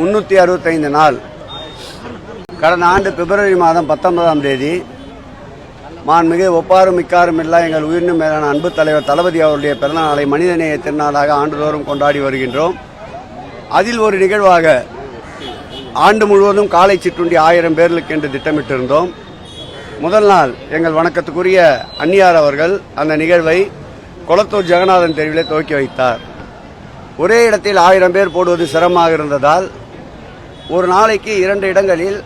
365 நாள் கடந்த ஆண்டு பிப்ரவரி மாதம் 19ஆம் தேதி மாண்புமிகு ஒப்பாரும் மிக்காரும் இல்லா எங்கள் உயிரினும் மேலான அன்பு தலைவர் தளபதி அவருடைய பிறந்தநாளை மனிதநேய திருநாளாக ஆண்டுதோறும் கொண்டாடி வருகின்றோம். அதில் ஒரு நிகழ்வாக ஆண்டு முழுவதும் காலை சிற்றுண்டி 1000 பேர்களுக்கு என்று திட்டமிட்டிருந்தோம். முதல் நாள் எங்கள் வணக்கத்துக்குரிய அன்னியார் அவர்கள் அந்த நிகழ்வை கொளத்தூர் ஜெகநாதன் தெருவிலே துவக்கி வைத்தார். ஒரே இடத்தில் 1000 பேர் போடுவது சிரமமாக இருந்ததால் ஒரு நாளைக்கு 2 இடங்களில்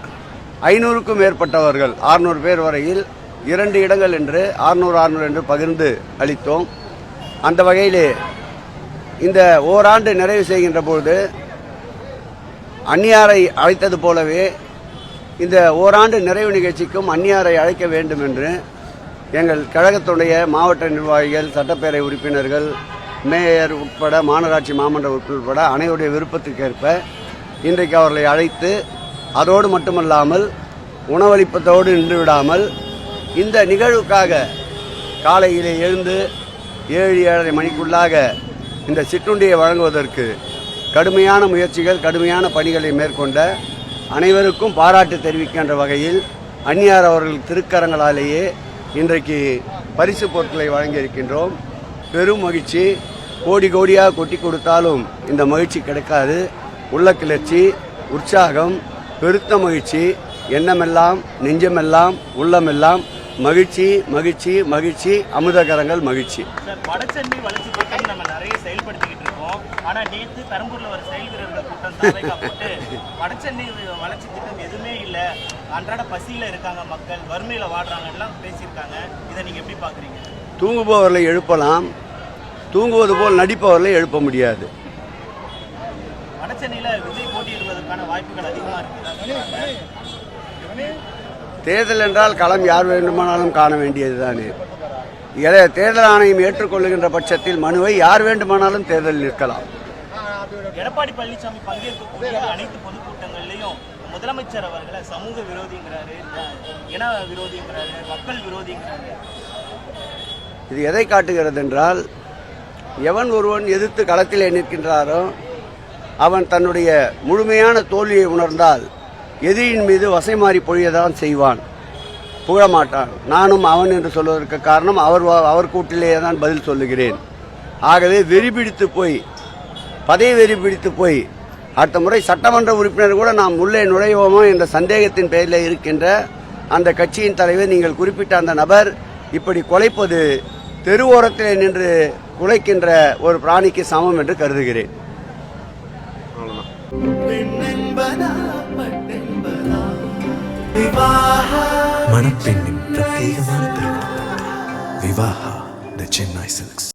500க்கும் மேற்பட்டவர்கள் 600 பேர் வரையில் 2 இடங்கள் என்று 600 என்று பகிர்ந்து அளித்தோம். அந்த வகையிலே இந்த ஓராண்டு நிறைவு செய்கின்ற பொழுது அன்னியாரை அழைத்தது போலவே இந்த ஓராண்டு நிறைவு நிகழ்ச்சிக்கும் அன்னியாரை அழைக்க வேண்டும் என்று எங்கள் கழகத்துடைய மாவட்ட நிர்வாகிகள், சட்டப்பேரவை உறுப்பினர்கள், மேயர் உட்பட மாநகராட்சி மாமன்ற உறுப்பினர் உட்பட அனைவருடைய விருப்பத்திற்கேற்ப இன்றைக்கு அவர்களை அழைத்து அதோடு மட்டுமல்லாமல் உணவளிப்பதோடு நின்றுவிடாமல் இந்த நிகழ்வுக்காக காலையிலே எழுந்து 7-7:30 மணிக்குள்ளாக இந்த சிற்றுண்டியை வழங்குவதற்கு கடுமையான முயற்சிகள், கடுமையான பணிகளை மேற்கொண்ட அனைவருக்கும் பாராட்டு தெரிவிக்கின்ற வகையில் அன்னியார் அவர்கள் திருக்கரங்களாலேயே இன்றைக்கு பரிசு பொருட்களை வழங்கியிருக்கின்றோம். பெரும் மகிழ்ச்சி. கோடி கோடியாக கொட்டி கொடுத்தாலும் இந்த மகிழ்ச்சி கிடைக்காது. உள்ள கிளர்ச்சி, உற்சாகம், பெருத்த மகிழ்ச்சி, எண்ணமெல்லாம் நெஞ்சமெல்லாம் உள்ளமெல்லாம் மகிழ்ச்சி மகிழ்ச்சி மகிழ்ச்சி. அமுதகரங்கள் மகிழ்ச்சி. வடசென்னை வளர்ச்சி திட்டம் நம்ம நிறைய செயல்படுத்திக்கிட்டு இருக்கோம். ஆனா நேற்று பெரம்பூர்ல ஒரு செயல் வீரர்கள் கூட்டம் போட்டு வடசென்னை வளர்ச்சி திட்டம் எதுவுமே இல்லை, அன்றாட பசியில இருக்காங்க மக்கள், வறுமையில வாடுறாங்கலாம் பேசியிருக்காங்க. இதை நீங்க எப்படி பாக்குறீங்க? தூங்குபவர்களை எழுப்பலாம், தூங்குவது போல் நடிப்பவர்களை எழுப்ப முடியாது. வடசென்னையில விஜய் போட்டியிடுவதற்கான வாய்ப்புகள் அதிகமா இருக்கு. தேர்தல் என்றால் களம் யார் வேண்டுமானாலும் காண வேண்டியதுதானே. தேர்தல் ஆணையம் ஏற்றுக்கொள்ளுகின்ற பட்சத்தில் மனுவை யார் வேண்டுமானாலும் தேர்தலில் நிற்கலாம். எடப்பாடி பழனிசாமி பங்கேற்கக்கூடிய அனைத்து பொதுக்கூட்டங்கள்லையும் முதலமைச்சர் அவர்களை சமூக விரோதிங்கிறாரு, இன விரோதிங்கிறாரு, மக்கள் விரோதிங்கிறாரு. இது எதை காட்டுகிறது என்றால், எவன் ஒருவன் எதிர்த்து களத்திலே நிற்கின்றாரோ அவன் தன்னுடைய முழுமையான தோல்வியை உணர்ந்தால் எதிரியின் மீது வசை மாறி பொழியதான் செய்வான், புகழமாட்டான். நானும் அவன் என்று சொல்வதற்கு காரணம் அவர் கூட்டிலேயே தான் பதில் சொல்லுகிறேன். ஆகவே வெறிபிடித்து போய், பதவி வெறிபிடித்து போய் அடுத்த முறை சட்டமன்ற உறுப்பினர் கூட நாம் உள்ளே நுழைவோமோ என்ற சந்தேகத்தின் பெயரில் இருக்கின்ற அந்த கட்சியின் தலைவர், நீங்கள் குறிப்பிட்ட அந்த நபர் இப்படி கொலைப்பது தெருவோரத்திலே நின்று குலைக்கின்ற ஒரு பிராணிக்கு சமம் என்று கருதுகிறேன். மணப்பெண்ணின் பிரத்யேகமான திருமணம் விவாஹா தி சென்னை சில்க்ஸ்.